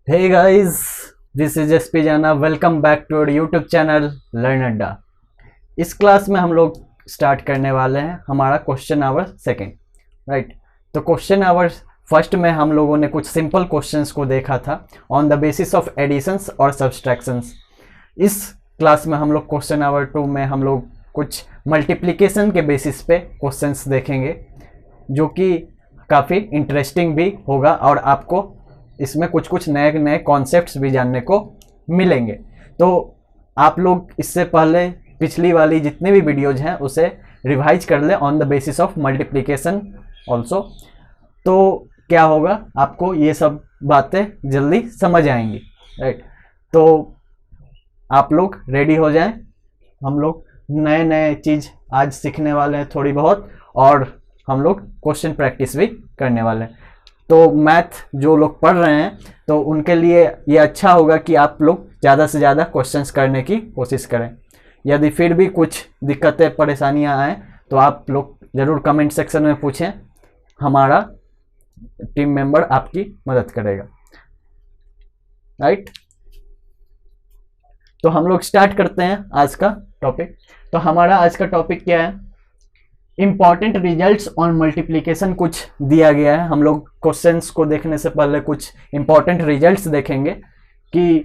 Hey guys, this is SP Jana. Welcome back to YouTube channel learn Adda. इस class में हम लोग स्टार्ट करने वाले हैं हमारा क्वेश्चन आवर सेकेंड, राइट। तो क्वेश्चन आवर फर्स्ट में हम लोगों ने कुछ सिंपल क्वेश्चंस को देखा था on the basis of additions और सब्सट्रैक्शंस। इस क्लास में हम लोग क्वेश्चन आवर टू में हम लोग कुछ मल्टीप्लिकेशन के बेसिस पे क्वेश्चंस देखेंगे, जो कि काफ़ी इंटरेस्टिंग भी होगा और आपको इसमें कुछ कुछ नए नए कॉन्सेप्ट्स भी जानने को मिलेंगे। तो आप लोग इससे पहले पिछली वाली जितनी भी वीडियोज हैं उसे रिवाइज कर लें on the basis of multiplication also. तो क्या होगा, आपको ये सब बातें जल्दी समझ आएंगी, राइट। तो आप लोग रेडी हो जाएं, हम लोग नए नए चीज़ आज सीखने वाले हैं थोड़ी बहुत, और हम लोग क्वेश्चन प्रैक्टिस भी करने वाले हैं। तो मैथ जो लोग पढ़ रहे हैं तो उनके लिए ये अच्छा होगा कि आप लोग ज़्यादा से ज़्यादा क्वेश्चंस करने की कोशिश करें। यदि फिर भी कुछ दिक्कतें परेशानियां आएँ तो आप लोग ज़रूर कमेंट सेक्शन में पूछें, हमारा टीम मेंबर आपकी मदद करेगा, राइट। तो हम लोग स्टार्ट करते हैं आज का टॉपिक। तो हमारा आज का टॉपिक क्या है, इम्पॉर्टेंट रिजल्ट्स ऑन मल्टीप्लिकेशन कुछ दिया गया है। हम लोग क्वेश्चंस को देखने से पहले कुछ इम्पॉर्टेंट रिजल्ट्स देखेंगे कि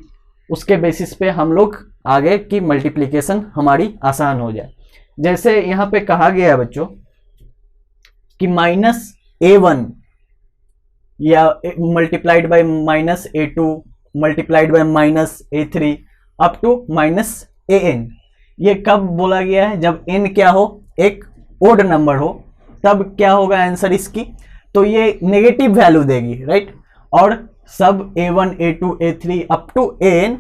उसके बेसिस पे हम लोग आगे की मल्टीप्लिकेशन हमारी आसान हो जाए। जैसे यहाँ पे कहा गया है बच्चों कि -a1 या multiplied by -a2 multiplied by -a3 up to -an, ये कब बोला गया है, जब n क्या हो, एक ओड नंबर हो, तब क्या होगा आंसर इसकी। तो ये नेगेटिव वैल्यू देगी, राइट। और सब a1 a2 a3 up to an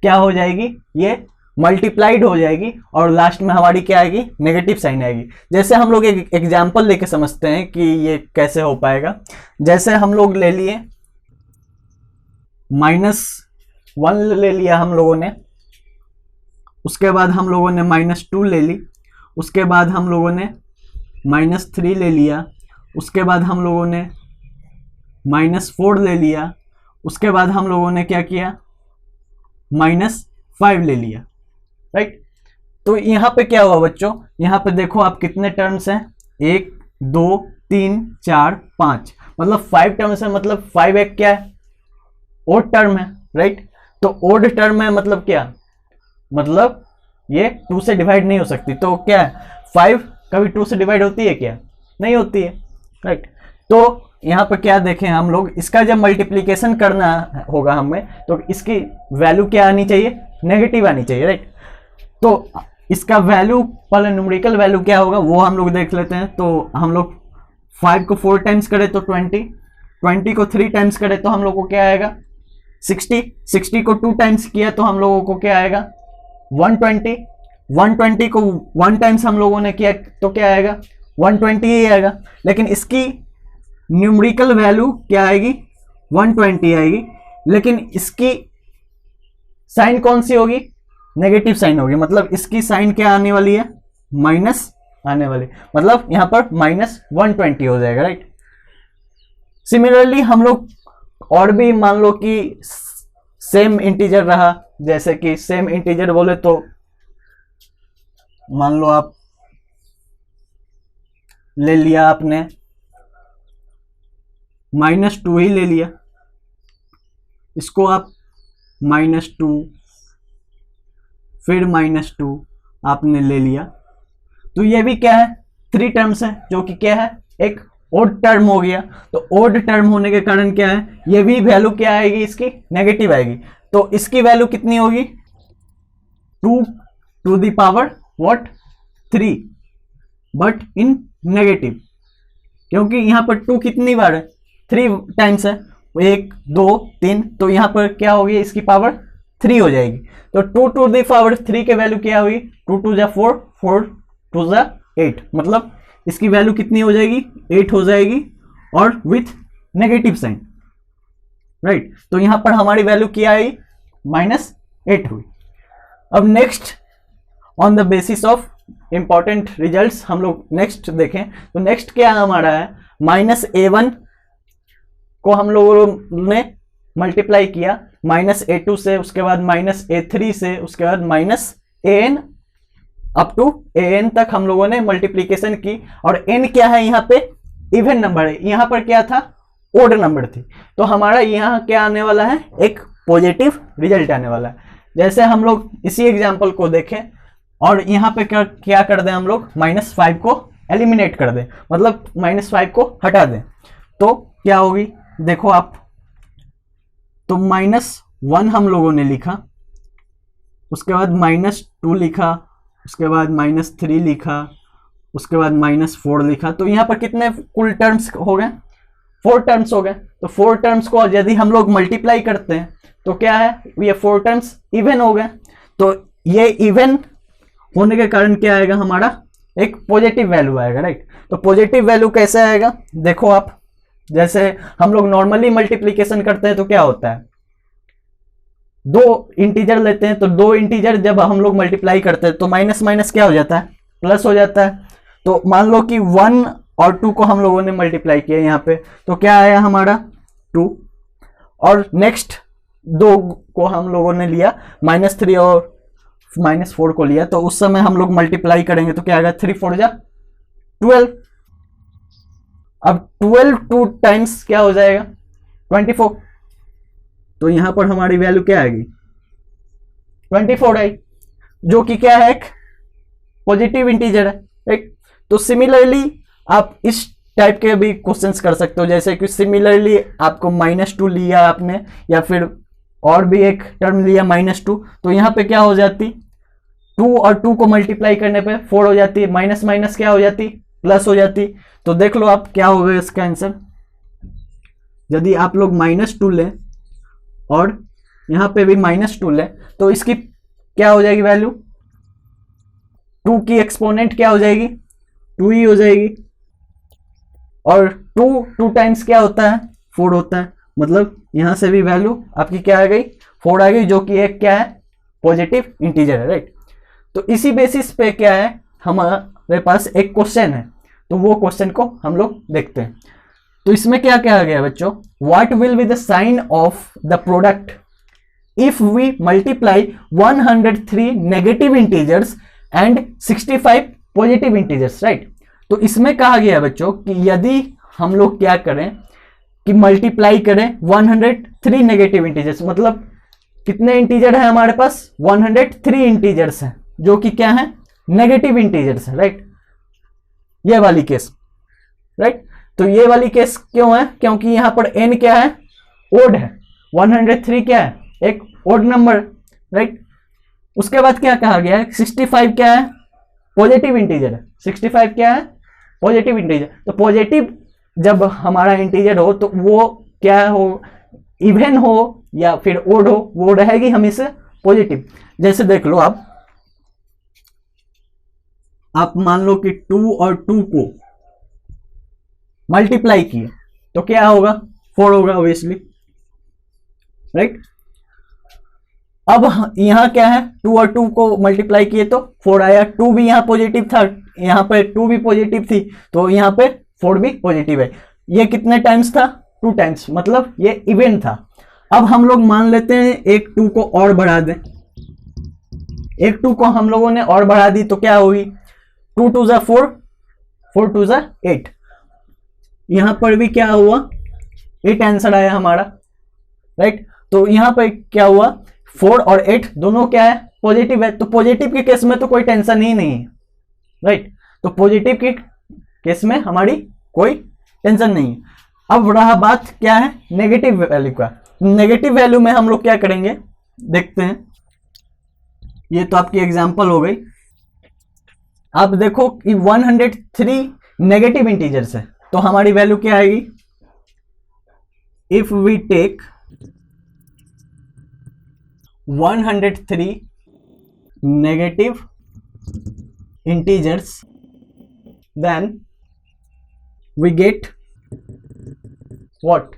क्या हो जाएगी, ये मल्टीप्लाइड हो जाएगी और लास्ट में हमारी क्या आएगी, नेगेटिव साइन आएगी। जैसे हम लोग एक एग्जांपल लेके समझते हैं कि ये कैसे हो पाएगा। जैसे हम लोग ले लिए -1 ले लिया हम लोगों ने, उसके बाद हम लोगों ने -2 ले ली, उसके बाद हम लोगों ने -3 ले लिया, उसके बाद हम लोगों ने -4 ले लिया, उसके बाद हम लोगों ने क्या किया, -5 ले लिया, राइट। तो यहाँ पे क्या हुआ बच्चों, यहाँ पे देखो आप कितने टर्म्स हैं, 1 2 3 4 5, मतलब 5 टर्म्स है। मतलब 5 एक क्या है, ओड टर्म है, राइट। तो ओड टर्म है मतलब क्या, मतलब ये 2 से डिवाइड नहीं हो सकती। तो क्या है, 5 कभी 2 से डिवाइड होती है क्या, नहीं होती है, राइट। तो यहाँ पर क्या देखें हम लोग, इसका जब मल्टीप्लिकेशन करना होगा हमें तो इसकी वैल्यू क्या आनी चाहिए, नेगेटिव आनी चाहिए, राइट। तो इसका वैल्यू पहले न्यूमेरिकल वैल्यू क्या होगा वो हम लोग देख लेते हैं। तो हम लोग 5 को 4 टाइम्स करें तो 20 को 3 टाइम्स करें तो हम लोग को क्या आएगा, 60 को 2 टाइम्स किया तो हम लोगों को क्या आएगा, 120 को 1 टाइम्स हम लोगों ने किया तो क्या आएगा, 120 ही आएगा। लेकिन इसकी न्यूमेरिकल वैल्यू क्या आएगी, 120 आएगी, लेकिन इसकी साइन कौन सी होगी, नेगेटिव साइन होगी। मतलब इसकी साइन क्या आने वाली है, माइनस आने वाली, मतलब यहां पर -120 हो जाएगा, राइट। सिमिलरली हम लोग और भी मान लो कि सेम इंटीजर रहा, जैसे कि सेम इंटीजर बोले तो मान लो आप ले लिया आपने -2 ही ले लिया, इसको आप -2 फिर -2 आपने ले लिया, तो ये भी क्या है, 3 टर्म्स है, जो कि क्या है, एक ओड टर्म हो गया। तो ओड टर्म होने के कारण क्या है, ये भी वैल्यू क्या आएगी, इसकी नेगेटिव आएगी। तो इसकी वैल्यू कितनी होगी, 2 to the power what 3, but in negative, क्योंकि यहां पर 2 कितनी बार है, 3 टाइम्स है, 1 2 3, तो यहां पर क्या होगी, इसकी पावर 3 हो जाएगी। तो 2 टू द पावर 3 के वैल्यू क्या हुई, 2 2 जा 4, 4 2 जा 8, मतलब इसकी वैल्यू कितनी हो जाएगी, 8 हो जाएगी, और विथ नेगेटिव साइन, राइट। तो यहां पर हमारी वैल्यू क्या आई, -8 हुई। अब next on the basis of important results हम लोग नेक्स्ट देखें, तो नेक्स्ट क्या हमारा है, -a1 को हम लोगों ने मल्टीप्लाई किया -a2 से, उसके बाद -a3 से, उसके बाद -an अप टू an तक हम लोगों ने मल्टीप्लीकेशन की। और n क्या है यहाँ पे, इवन नंबर है, यहाँ पर क्या था, ओड नंबर थी। तो हमारा यहाँ क्या आने वाला है, एक पॉजिटिव रिजल्ट आने वाला है। जैसे हम लोग इसी एग्जाम्पल को देखें और यहाँ पे क्या कर दें, हम लोग -5 को एलिमिनेट कर दें, मतलब -5 को हटा दें, तो क्या होगी, देखो आप, तो -1 हम लोगों ने लिखा, उसके बाद -2 लिखा, उसके बाद -3 लिखा, उसके बाद -4 लिखा। तो यहाँ पर कितने कुल टर्म्स हो गए, 4 टर्म्स हो गए। तो 4 टर्म्स को यदि हम लोग मल्टीप्लाई करते हैं तो क्या है, ये 4 टर्म्स इवन हो गए। तो ये इवन होने के कारण क्या आएगा, हमारा एक पॉजिटिव वैल्यू आएगा, राइट। तो पॉजिटिव वैल्यू कैसे आएगा, देखो आप, जैसे हम लोग नॉर्मली मल्टीप्लीकेशन करते हैं तो क्या होता है, 2 इंटीजर लेते हैं, तो 2 इंटीजर जब हम लोग मल्टीप्लाई करते हैं तो माइनस माइनस क्या हो जाता है, प्लस हो जाता है। तो मान लो कि 1 और 2 को हम लोगों ने मल्टीप्लाई किया यहाँ पे, तो क्या आया हमारा 2, और नेक्स्ट 2 को हम लोगों ने लिया, -3 और -4 को लिया, तो उस समय हम लोग मल्टीप्लाई करेंगे तो क्या आएगा, 3 4 जा 12। अब 12 2 टाइम्स क्या हो जाएगा, 24। तो यहां पर हमारी वैल्यू क्या आएगी, 24 आई, जो कि क्या है, एक पॉजिटिव इंटीजर है, राइट। तो सिमिलरली आप इस टाइप के भी क्वेश्चंस कर सकते हो, जैसे कि सिमिलरली आपको -2 लिया आपने, या फिर और भी एक टर्म लिया -2, तो यहाँ पे क्या हो जाती, 2 और 2 को मल्टीप्लाई करने पे 4 हो जाती है, माइनस माइनस क्या हो जाती, प्लस हो जाती। तो देख लो आप क्या होगा इसका आंसर, यदि आप लोग -2 लें और यहाँ पे भी -2 लें, तो इसकी क्या हो जाएगी वैल्यू, 2 की एक्सपोनेंट क्या हो जाएगी, 2 ही हो जाएगी, और 2 टाइम्स क्या होता है, 4 होता है, मतलब यहां से भी वैल्यू आपकी क्या आ गई, 4 आ गई, जो कि एक क्या है, पॉजिटिव इंटीजर है, राइट। तो इसी बेसिस पे क्या है, हमारे पास एक क्वेश्चन है, तो वो क्वेश्चन को हम लोग देखते हैं। तो इसमें क्या कहा गया बच्चों, what will be the sign of the product if we multiply 103 negative integers and 65 positive integers, right. तो इसमें कहा गया बच्चों कि यदि हम लोग क्या करें कि मल्टीप्लाई करें 103 नेगेटिव इंटीजर्स, मतलब कितने इंटीजर है हमारे पास, 103 इंटीजर्स हैं, जो कि क्या है, नेगेटिव इंटीजर्स है, राइट। ये वाली केस, राइट। तो ये वाली केस क्यों है, क्योंकि यहां पर n क्या है, ओड है, 103 क्या है, एक ओड नंबर, राइट। उसके बाद क्या कहा गया है, 65 क्या है, पॉजिटिव इंटीजर है, 65 क्या है, पॉजिटिव इंटीजर। तो पॉजिटिव जब हमारा इंटीजर हो तो वो क्या हो, इवन हो या फिर ओड हो, वो रहेगी हमेशा पॉजिटिव। जैसे देख लो आप मान लो कि 2 और 2 को मल्टीप्लाई किए तो क्या होगा, 4 होगा ऑब्वियसली, राइट। अब यहां क्या है, 2 और 2 को मल्टीप्लाई किए तो 4 आया, 2 भी यहां पॉजिटिव था, यहां पे 2 भी पॉजिटिव थी, तो यहां पे 4 भी पॉजिटिव है। ये कितने टाइम्स था, 2 टाइम्स, मतलब ये इवन था। अब हम लोग मान लेते हैं एक 2 को और बढ़ा दें, एक 2 को हम लोगों ने और बढ़ा दी तो क्या होगी, 2 2 जा 4, 4 2 जा 8, यहां पर भी क्या हुआ, 8 आंसर आया हमारा, राइट। तो यहां पर क्या हुआ, 4 और 8 दोनों क्या है, पॉजिटिव है। तो पॉजिटिव के केस में तो कोई टेंशन ही नहीं है, राइट। तो पॉजिटिव के केस में हमारी कोई टेंशन नहीं है। अब रहा बात क्या है, नेगेटिव वैल्यू का। नेगेटिव वैल्यू में हम लोग क्या करेंगे, देखते हैं। ये तो आपकी एग्जांपल हो गई। आप देखो कि 103 नेगेटिव इंटीजर्स है, तो हमारी वैल्यू क्या आएगी, if we take 103 negative integers, then we get what,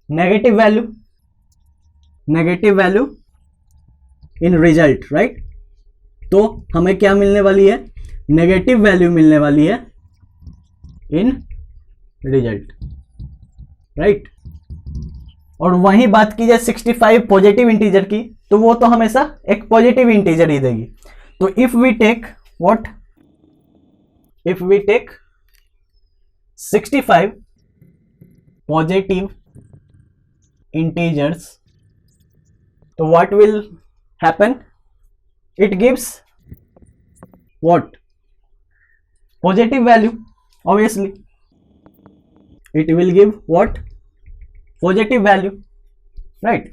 negative value in result, right। तो हमें क्या मिलने वाली है, नेगेटिव वैल्यू मिलने वाली है इन रिजल्ट, राइट। और वहीं बात की जाए 65 पॉजिटिव इंटीजर की, तो वो तो हमेशा एक पॉजिटिव इंटीजर ही देगी। तो if we take what, if we take 65 positive integers, तो what will happen, it gives what, positive value, obviously it will give what, positive value, right.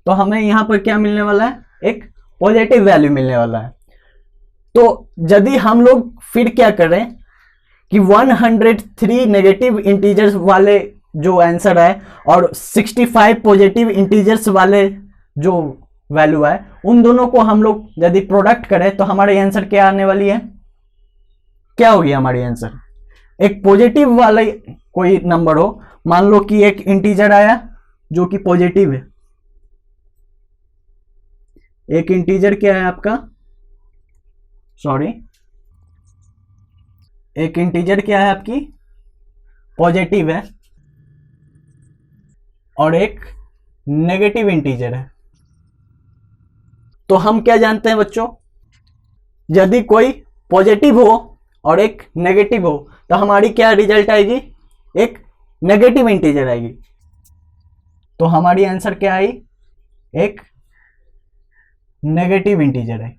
तो हमें यहां पर क्या मिलने वाला है, एक पॉजिटिव वैल्यू मिलने वाला है। तो यदि हम लोग फिर क्या करें कि 103 नेगेटिव इंटीजर्स वाले जो आंसर है और 65 पॉजिटिव इंटीजर्स वाले जो वैल्यू है, उन दोनों को हम लोग यदि प्रोडक्ट करें तो हमारी आंसर क्या आने वाली है, क्या होगी हमारी आंसर। एक पॉजिटिव वाला कोई नंबर हो, मान लो कि एक इंटीजर आया जो कि पॉजिटिव है, एक इंटीजर क्या है आपका, सॉरी, एक इंटीजर क्या है आपकी, पॉजिटिव है, और एक नेगेटिव इंटीजर है। तो हम क्या जानते हैं बच्चों, यदि कोई पॉजिटिव हो और एक नेगेटिव हो तो हमारी क्या रिजल्ट आएगी, एक नेगेटिव इंटीजर आएगी। तो हमारी आंसर क्या आई, एक नेगेटिव इंटीजर है,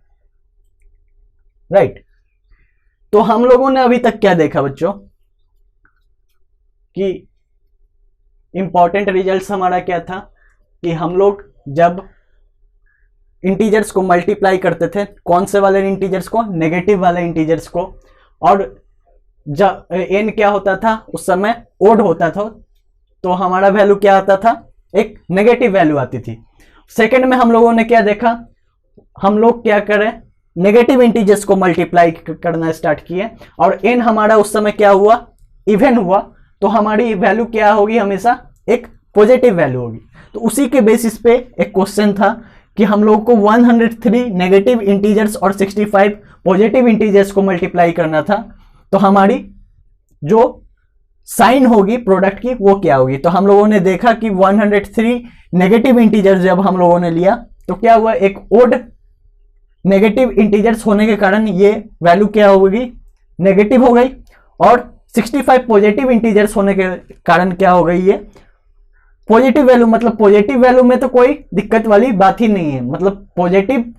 राइट। तो हम लोगों ने अभी तक क्या देखा बच्चों कि इंपॉर्टेंट रिजल्ट्स हमारा क्या था कि हम लोग जब इंटीजर्स को मल्टीप्लाई करते थे, कौन से वाले इंटीजर्स को, नेगेटिव वाले इंटीजर्स को, और जब एन क्या होता था उस समय ओड होता था, तो हमारा वैल्यू क्या आता था, एक नेगेटिव वैल्यू आती थी। सेकंड में हम लोगों ने क्या देखा, हम लोग क्या करें, नेगेटिव इंटीजर्स को मल्टीप्लाई करना स्टार्ट किए और एन हमारा उस समय क्या हुआ, इवन हुआ, तो हमारी वैल्यू क्या होगी, हमेशा एक पॉजिटिव वैल्यू होगी। तो उसी के बेसिस पे एक क्वेश्चन था कि हम लोग को 103 नेगेटिव इंटीजर्स और 65 पॉजिटिव इंटीजर्स को मल्टीप्लाई करना था, तो हमारी जो साइन होगी प्रोडक्ट की वो क्या होगी। तो हम लोगों ने देखा कि 103 नेगेटिव इंटीजर्स जब हम लोगों ने लिया तो क्या हुआ, एक ओड नेगेटिव इंटीजर्स होने के कारण ये वैल्यू क्या होगी, नेगेटिव हो गई, और 65 पॉजिटिव इंटीजर्स होने के कारण क्या हो गई, ये पॉजिटिव वैल्यू। मतलब पॉजिटिव वैल्यू में तो कोई दिक्कत वाली बात ही नहीं है, मतलब पॉजिटिव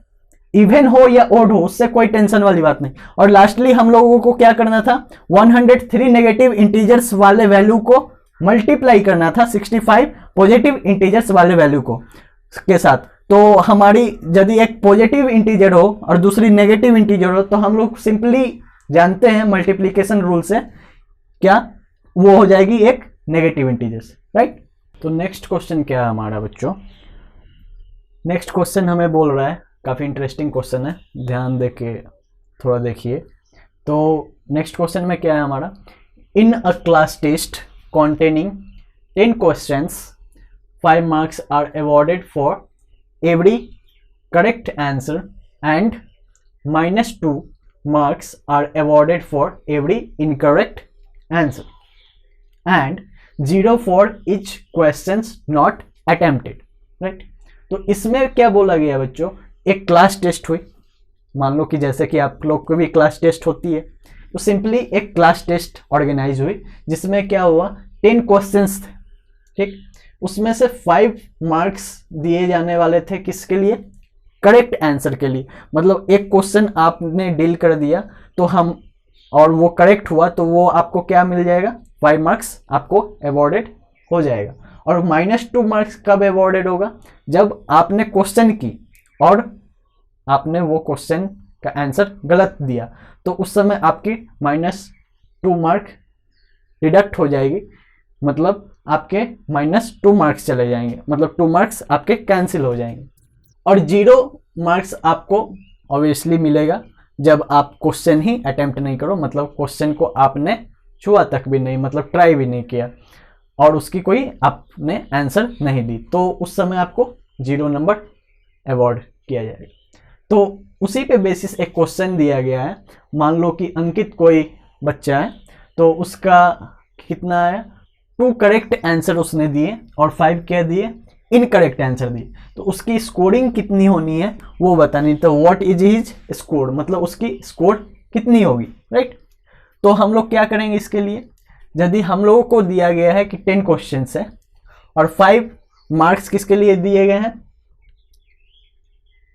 इवन हो या ओड हो उससे कोई टेंशन वाली बात नहीं। और लास्टली हम लोगों को क्या करना था, 103 नेगेटिव इंटीजर्स वाले वैल्यू को मल्टीप्लाई करना था 65 पॉजिटिव इंटीजर्स वाले वैल्यू को के साथ। तो हमारी यदि एक पॉजिटिव इंटीजर हो और दूसरी नेगेटिव इंटीजर हो तो हम लोग सिंपली जानते हैं मल्टीप्लिकेशन रूल से, क्या वो हो जाएगी एक नेगेटिव इंटीजर्स, राइट। तो नेक्स्ट क्वेश्चन क्या है हमारा बच्चों, नेक्स्ट क्वेश्चन हमें बोल रहा है, काफ़ी इंटरेस्टिंग क्वेश्चन है, ध्यान दे के थोड़ा देखिए। तो नेक्स्ट क्वेश्चन में क्या है हमारा, in a class test containing 10 questions 5 marks are awarded for every correct answer and -2 marks are awarded for every incorrect answer and 0 for each questions not attempted, right। तो इसमें क्या बोला गया बच्चों, एक क्लास टेस्ट हुई, मान लो कि जैसे कि आप लोग को भी क्लास टेस्ट होती है, तो सिंपली एक क्लास टेस्ट ऑर्गेनाइज हुई जिसमें क्या हुआ, 10 क्वेश्चंस थे, ठीक। उसमें से 5 मार्क्स दिए जाने वाले थे किसके लिए, करेक्ट आंसर के लिए। मतलब एक क्वेश्चन आपने डील कर दिया तो हम, और वो करेक्ट हुआ तो वो आपको क्या मिल जाएगा, 5 मार्क्स आपको अवॉर्डेड हो जाएगा। और -2 मार्क्स कब अवॉर्डेड होगा, जब आपने क्वेश्चन की और आपने वो क्वेश्चन का आंसर गलत दिया, तो उस समय आपकी -2 मार्क डिडक्ट हो जाएगी, मतलब आपके -2 मार्क्स चले जाएंगे, मतलब 2 मार्क्स आपके कैंसिल हो जाएंगे। और 0 मार्क्स आपको ऑब्वियसली मिलेगा जब आप क्वेश्चन ही अटेम्प्ट नहीं करो, मतलब क्वेश्चन को आपने छुआ तक भी नहीं, मतलब ट्राई भी नहीं किया और उसकी कोई आपने आंसर नहीं दी, तो उस समय आपको 0 नंबर अवॉर्ड किया जाएगा। तो उसी पे बेसिस एक क्वेश्चन दिया गया है, मान लो कि अंकित कोई बच्चा है तो उसका कितना है 2 करेक्ट आंसर उसने दिए और 5 क्या दिए, इनकरेक्ट आंसर दिए, तो उसकी स्कोरिंग कितनी होनी है वो बतानी। तो व्हाट इज हिज स्कोर, मतलब उसकी स्कोर कितनी होगी, राइट। तो हम लोग क्या करेंगे इसके लिए, यदि हम लोगों को दिया गया है कि 10 क्वेश्चन है और 5 मार्क्स किसके लिए दिए गए हैं,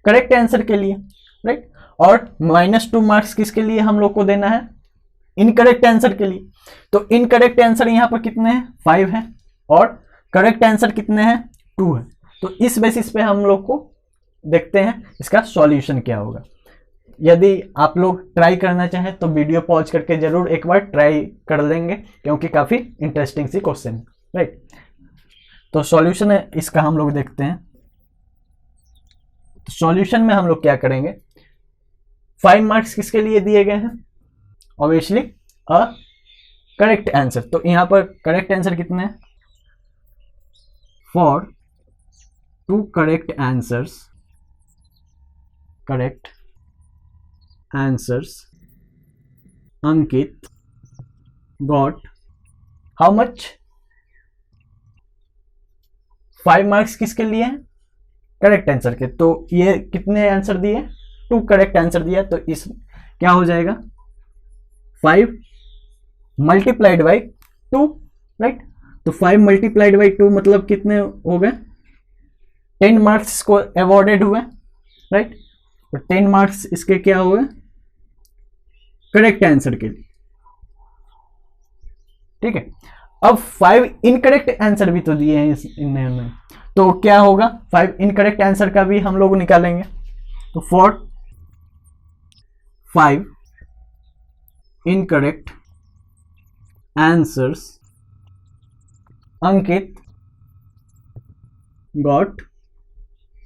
करेक्ट आंसर के लिए, राइट, और -2 मार्क्स किसके लिए हम लोग को देना है, इनकरेक्ट आंसर के लिए। तो इनकरेक्ट आंसर यहाँ पर कितने हैं, 5 है, और करेक्ट आंसर कितने हैं, 2 है। तो इस बेसिस पे हम लोग को देखते हैं इसका सॉल्यूशन क्या होगा। यदि आप लोग ट्राई करना चाहें तो वीडियो पॉज करके जरूर एक बार ट्राई कर लेंगे, क्योंकि काफ़ी इंटरेस्टिंग सी क्वेश्चन है, राइट। तो सॉल्यूशन है इसका हम लोग देखते हैं। तो सॉल्यूशन में हम लोग क्या करेंगे, 5 मार्क्स किसके लिए दिए गए हैं, ऑब्वियसली अ करेक्ट आंसर। तो यहाँ पर करेक्ट आंसर कितने हैं, for 2 correct answers, correct answers Ankit got how much, 5 marks किसके लिए हैं, करेक्ट आंसर के। तो ये कितने आंसर दिए, 2 करेक्ट आंसर दिया, तो इस क्या हो जाएगा, 5 मल्टीप्लाइड बाई 2, राइट। तो 5 मल्टीप्लाइड बाई 2 मतलब कितने हो गए, 10 मार्क्स को अवॉर्डेड हुए, राइट। तो 10 मार्क्स इसके क्या हुए, करेक्ट आंसर के लिए, ठीक है। अब 5 इनकरेक्ट आंसर भी तो दिए हैं इन्होंने, तो क्या होगा, 5 इनकरेक्ट आंसर का भी हम लोग निकालेंगे। तो for 5 incorrect answers Ankit got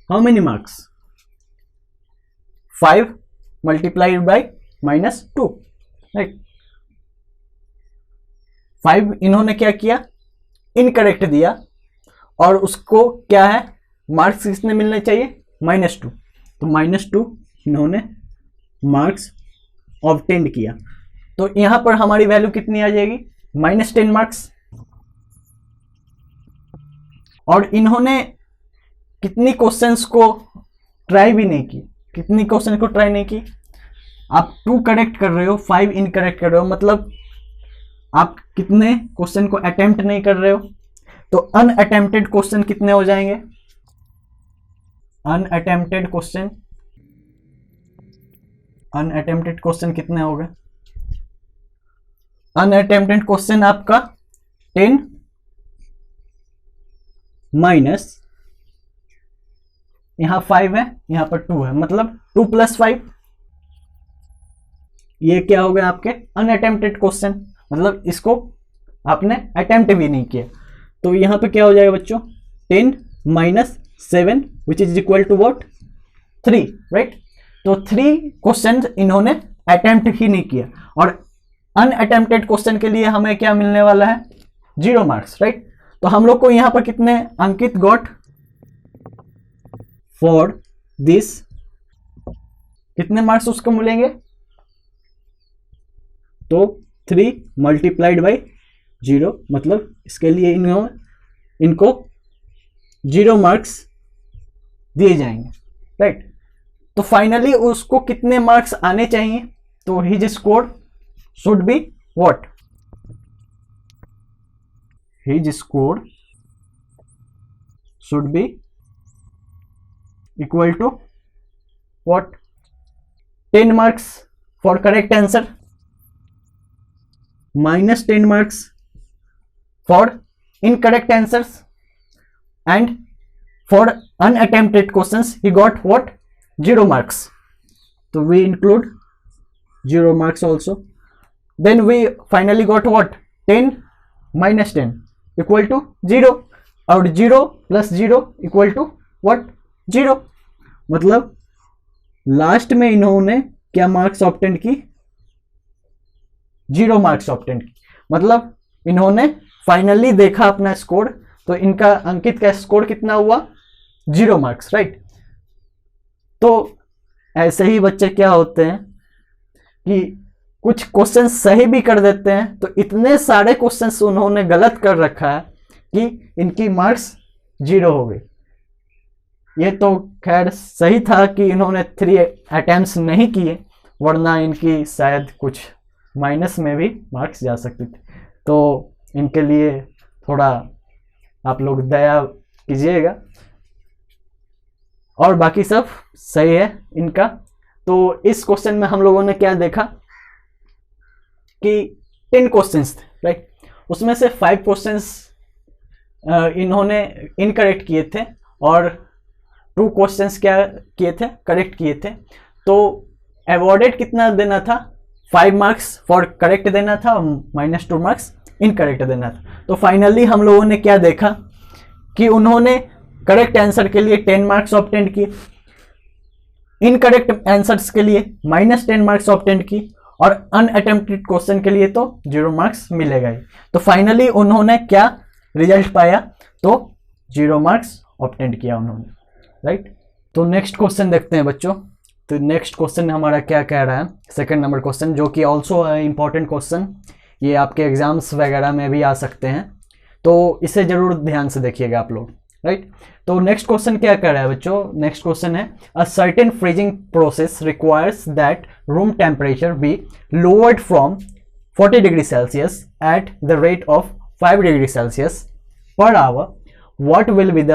how many marks, 5 multiplied by -2, right. 5 इन्होंने क्या किया, इनकरेक्ट दिया, और उसको क्या है, मार्क्स कितने मिलने चाहिए, -2। तो -2 इन्होंने मार्क्स ऑब्टेन किया। तो यहां पर हमारी वैल्यू कितनी आ जाएगी, -10 मार्क्स। और इन्होंने कितनी क्वेश्चंस को ट्राई भी नहीं की, कितनी क्वेश्चन को ट्राई नहीं की, आप 2 करेक्ट कर रहे हो, 5 इनकरेक्ट कर रहे हो, मतलब आप कितने क्वेश्चन को अटेम्प्ट नहीं कर रहे हो। तो अनअटेम्प्टेड क्वेश्चन कितने हो जाएंगे, अनअटेम्प्टेड क्वेश्चन, अनअटेम्प्टेड क्वेश्चन कितने हो गए, अनअटेम्प्टेड क्वेश्चन आपका 10 माइनस यहां 5 है, यहां पर 2 है, मतलब 2 + 5, ये क्या हो गया आपके अनअटेम्प्टेड क्वेश्चन, मतलब इसको आपने अटेम्प्ट भी नहीं किया। तो यहां पे क्या हो जाएगा बच्चों, 10 - 7 which is equal to what, 3, right. तो 3 क्वेश्चन इन्होंने अटेम्प्ट ही नहीं किया, और अनअटेम्प्टेड क्वेश्चन के लिए हमें क्या मिलने वाला है, 0 मार्क्स, राइट। तो हम लोग को यहां पर कितने, अंकित गॉट फॉर दिस कितने मार्क्स उसको मिलेंगे, तो 3 मल्टीप्लाइड बाई 0, मतलब इसके लिए इनको 0 मार्क्स दिए जाएंगे, राइट। तो फाइनली उसको कितने मार्क्स आने चाहिए, तो his score should be what, his score should be equal to what, 10 marks for correct answer, -10 marks for incorrect answers, and for unattempted questions he got what, 0 marks. So we include 0 marks also. Then we finally got what, 10 - 10 equal to 0, और 0 + 0 equal to what, 0। मतलब last में इन्होंने क्या marks obtain की, 0 marks obtain की, मतलब इन्होंने finally देखा अपना स्कोर, तो इनका अंकित का स्कोर कितना हुआ, 0 मार्क्स, राइट। तो ऐसे ही बच्चे क्या होते हैं कि कुछ क्वेश्चन सही भी कर देते हैं, तो इतने सारे क्वेश्चंस उन्होंने गलत कर रखा है कि इनकी मार्क्स 0 हो गई। ये तो खैर सही था कि इन्होंने 3 अटेम्प्ट्स नहीं किए, वरना इनकी शायद कुछ माइनस में भी मार्क्स जा सकते थे। तो इनके लिए थोड़ा आप लोग दया कीजिएगा, और बाकी सब सही है इनका। तो इस क्वेश्चन में हम लोगों ने क्या देखा कि 10 क्वेश्चंस थे, राइट। उसमें से 5 क्वेश्चंस इन्होंने इनकरेक्ट किए थे और 2 क्वेश्चंस क्या किए थे, करेक्ट किए थे। तो अवॉर्डेड कितना देना था, 5 मार्क्स फॉर करेक्ट देना था और -2 मार्क्स इनकरेक्ट देना था। तो फाइनली हम लोगों ने क्या देखा कि उन्होंने करेक्ट आंसर के लिए 10 मार्क्स ऑब्टेंड किए, इनकरेक्ट आंसर्स के लिए -10 मार्क्स ऑब्टेंड की, और अनअटेम्प्टेड क्वेश्चन के लिए तो 0 मार्क्स मिलेगा ही। तो फाइनली उन्होंने क्या रिजल्ट पाया, तो 0 मार्क्स ऑब्टेंड किया उन्होंने, राइट। तो नेक्स्ट क्वेश्चन देखते हैं बच्चों। तो नेक्स्ट क्वेश्चन हमारा क्या कह रहा है, सेकंड नंबर क्वेश्चन, जो कि ऑल्सो इंपॉर्टेंट क्वेश्चन, ये आपके एग्जाम्स वगैरह में भी आ सकते हैं, तो इसे जरूर ध्यान से देखिएगा आप लोग, राइट। तो नेक्स्ट क्वेश्चन क्या कर रहा है बच्चों, नेक्स्ट क्वेश्चन है a certain freezing process requires that room temperature be lowered from 40 degree Celsius at the rate of 5 degree Celsius per hour, what will be the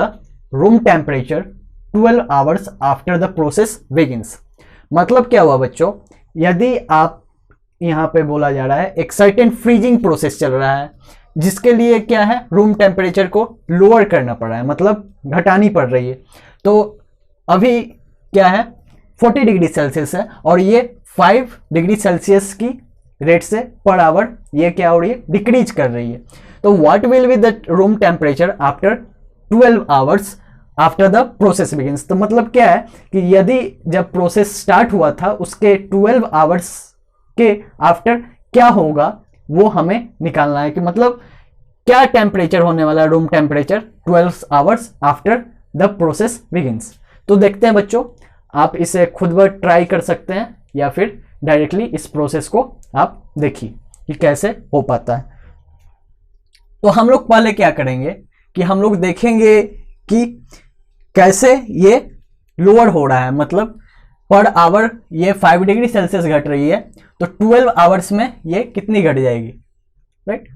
room temperature 12 hours after the process begins. मतलब क्या हुआ बच्चों, यदि आप यहाँ पे बोला जा रहा है एक सर्टेन फ्रीजिंग प्रोसेस चल रहा है, जिसके लिए क्या है, रूम टेम्परेचर को लोअर करना पड़ रहा है, मतलब घटानी पड़ रही है। तो अभी क्या है, 40 डिग्री सेल्सियस है और ये 5 डिग्री सेल्सियस की रेट से पर आवर ये क्या हो रही है, डिक्रीज कर रही है। तो what will be the room temperature after 12 hours after the process begins. तो मतलब क्या है कि यदि जब प्रोसेस स्टार्ट हुआ था उसके 12 आवर्स के आफ्टर क्या होगा, वो हमें निकालना है कि मतलब क्या टेम्परेचर होने वाला है, room temperature 12 hours after the process begins. तो देखते हैं बच्चों, आप इसे खुद ब ट्राई कर सकते हैं या फिर डायरेक्टली इस प्रोसेस को आप देखिए कि कैसे हो पाता है। तो हम लोग पहले क्या करेंगे कि हम लोग देखेंगे कि कैसे ये लोअर हो रहा है, मतलब पर आवर ये 5 डिग्री सेल्सियस घट रही है, तो 12 आवर्स में ये कितनी घट जाएगी, राइट।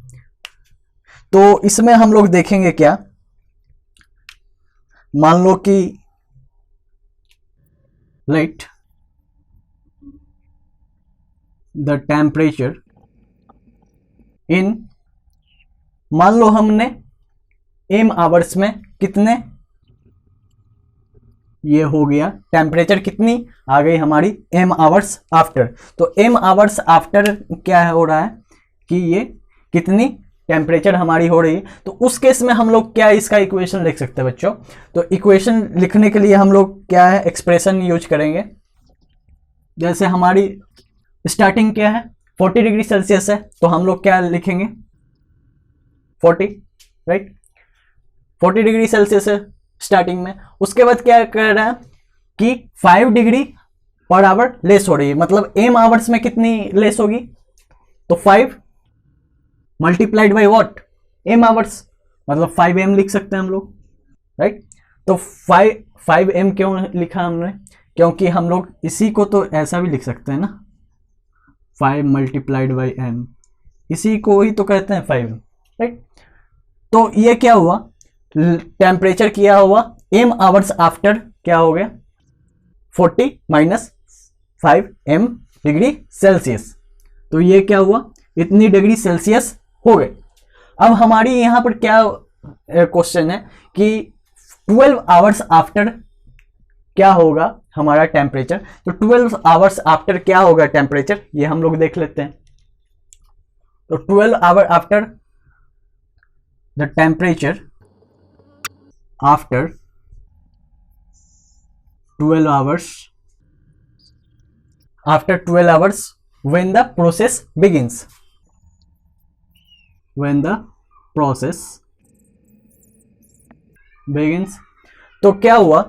तो इसमें हम लोग देखेंगे क्या, मान लो कि लेट द टेम्परेचर इन, मान लो हमने m आवर्स में कितने, ये हो गया टेम्परेचर कितनी आ गई हमारी m आवर्स आफ्टर। तो m आवर्स आफ्टर क्या हो रहा है कि ये कितनी टेम्परेचर हमारी हो रही है। तो उस केस में हम लोग क्या इसका इक्वेशन लिख सकते हैं बच्चों। तो इक्वेशन लिखने के लिए हम लोग क्या है, एक्सप्रेशन यूज करेंगे। जैसे हमारी स्टार्टिंग क्या है, 40 डिग्री सेल्सियस है, तो हम लोग क्या लिखेंगे 40, राइट। 40 डिग्री सेल्सियस है स्टार्टिंग में। उसके बाद क्या कर रहा है कि 5 डिग्री पर आवर लेस हो रही है, मतलब m आवर्स में कितनी लेस होगी, तो 5 multiplied by what, m hours, मतलब 5m लिख सकते हैं हम लोग, राइट। तो 5m क्यों लिखा हमने, क्योंकि हम लोग इसी को तो ऐसा भी लिख सकते हैं ना, 5 मल्टीप्लाइड बाई m, इसी को ही तो कहते हैं 5m, राइट। तो ये क्या हुआ, टेम्परेचर किया हुआ m आवर्स आफ्टर क्या हो गया 40 माइनस 5m डिग्री सेल्सियस। तो ये क्या हुआ, इतनी डिग्री सेल्सियस हो गए। अब हमारी यहां पर क्या क्वेश्चन है कि 12 आवर्स आफ्टर क्या होगा हमारा टेम्परेचर। तो 12 आवर्स आफ्टर क्या होगा टेम्परेचर, ये हम लोग देख लेते हैं। तो 12 hour after the temperature after 12 hours, after 12 hours when the process begins, when the process begins। तो क्या हुआ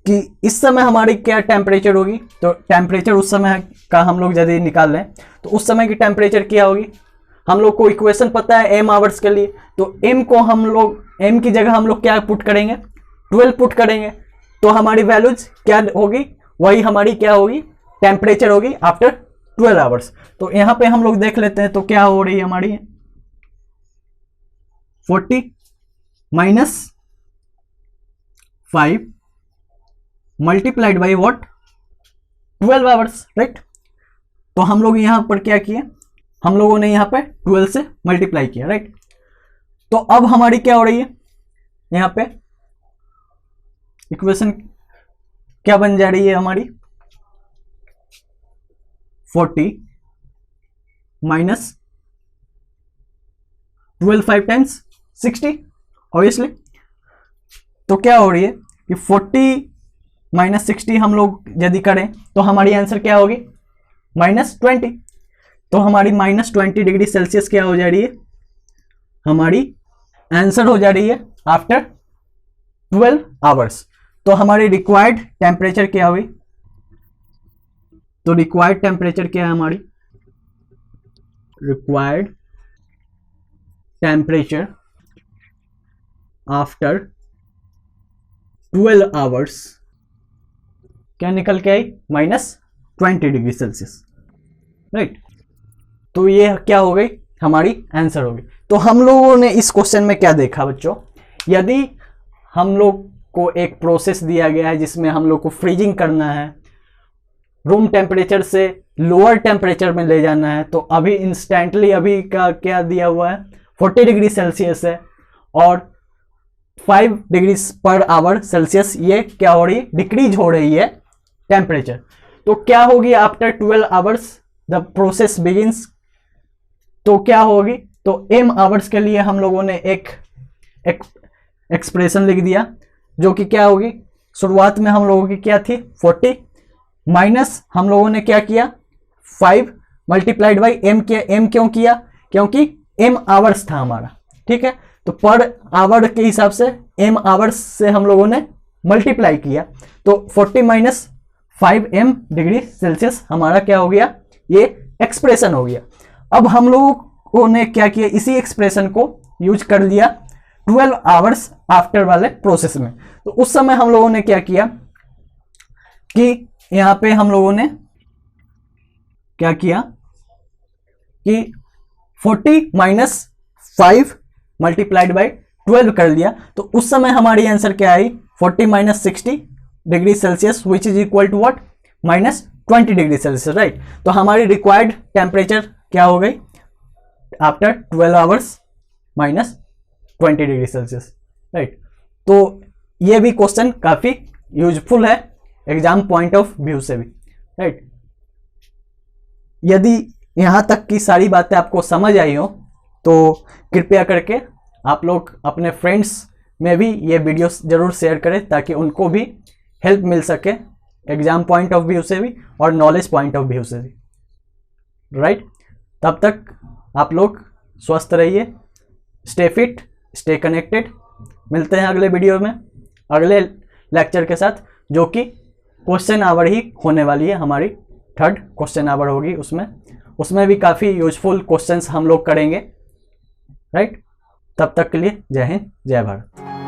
कि इस समय हमारी क्या टेम्परेचर होगी, तो टेम्परेचर उस समय का हम लोग यदि निकाल लें तो उस समय की टेम्परेचर क्या होगी, हम लोग को इक्वेशन पता है एम आवर्स के लिए, तो एम को हम लोग एम की जगह हम लोग क्या पुट करेंगे, 12 पुट करेंगे, तो हमारी वैल्यूज क्या होगी, वही हमारी क्या होगी, टेम्परेचर होगी आफ्टर 12 आवर्स। तो यहाँ पे हम लोग देख लेते हैं तो क्या हो रही है हमारी 40 minus 5 multiplied by what, 12 hours, right. तो हम लोग यहां पर क्या किए, हम लोगों ने यहां पे 12 से मल्टीप्लाई किया, राइट। तो अब हमारी क्या हो रही है, यहां पे इक्वेशन क्या बन जा रही है हमारी, 40 माइनस 12 5 टाइम्स 60 ऑब्वियसली। तो क्या हो रही है कि 40 माइनस 60 हम लोग यदि करें तो हमारी आंसर क्या होगी, -20। तो हमारी -20 डिग्री सेल्सियस क्या हो जा रही है, हमारी आंसर हो जा रही है आफ्टर 12 आवर्स। तो हमारी रिक्वायर्ड टेम्परेचर क्या हुई, तो रिक्वायर्ड टेम्परेचर क्या है हमारी, रिक्वायर्ड टेम्परेचर आफ्टर 12 आवर्स क्या निकल के आई, -20 डिग्री सेल्सियस, राइट। तो ये क्या हो गई, हमारी आंसर हो गई। तो हम लोगों ने इस क्वेश्चन में क्या देखा बच्चों, यदि हम लोग को एक प्रोसेस दिया गया है जिसमें हम लोग को फ्रीजिंग करना है, रूम टेम्परेचर से लोअर टेम्परेचर में ले जाना है, तो अभी इंस्टेंटली अभी का क्या दिया हुआ है, 40 डिग्री सेल्सियस है और 5 डिग्री पर आवर सेल्सियस ये क्या हो रही है, डिक्रीज हो रही है टेम्परेचर। तो क्या होगी after 12 hours the process begins, तो क्या होगी, तो m आवर्स के लिए हम लोगों ने एक एक्सप्रेशन लिख दिया जो कि क्या होगी, शुरुआत में हम लोगों की क्या थी 40 माइनस हम लोगों ने क्या किया 5 मल्टीप्लाइड बाई m किया, m क्यों किया, क्योंकि m आवर्स था हमारा, ठीक है। तो पर आवर के हिसाब से m आवर्स से हम लोगों ने मल्टीप्लाई किया, तो 40 माइनस 5m डिग्री सेल्सियस हमारा क्या हो गया, ये एक्सप्रेशन हो गया। अब हम लोगों ने क्या किया, इसी एक्सप्रेशन को यूज कर लिया 12 आवर्स आफ्टर वाले प्रोसेस में। तो उस समय हम लोगों ने क्या किया कि यहां पे हम लोगों ने क्या किया कि 40 माइनस 5 मल्टीप्लाइड बाई 12 कर लिया। तो उस समय हमारी आंसर क्या आई, 40 minus 60 degree Celsius which is equal to what, -20 degree Celsius, right. तो हमारी रिक्वायर्ड टेम्परेचर क्या हो गई after 12 hours -20 degree Celsius, right. तो ये भी क्वेश्चन काफी यूजफुल है एग्जाम पॉइंट ऑफ व्यू से भी, राइट। यदि यहां तक की सारी बातें आपको समझ आई हो तो कृपया करके आप लोग अपने फ्रेंड्स में भी ये वीडियो जरूर शेयर करें ताकि उनको भी हेल्प मिल सके एग्जाम पॉइंट ऑफ व्यू से भी और नॉलेज पॉइंट ऑफ व्यू से भी, राइट। तब तक आप लोग स्वस्थ रहिए, स्टे फिट, स्टे कनेक्टेड। मिलते हैं अगले वीडियो में अगले लेक्चर के साथ, जो कि क्वेश्चन आवर ही होने वाली है, हमारी 3rd क्वेश्चन आवर होगी। उसमें भी काफ़ी यूजफुल क्वेश्चंस हम लोग करेंगे, राइट। तब तक के लिए जय हिंद, जय भारत।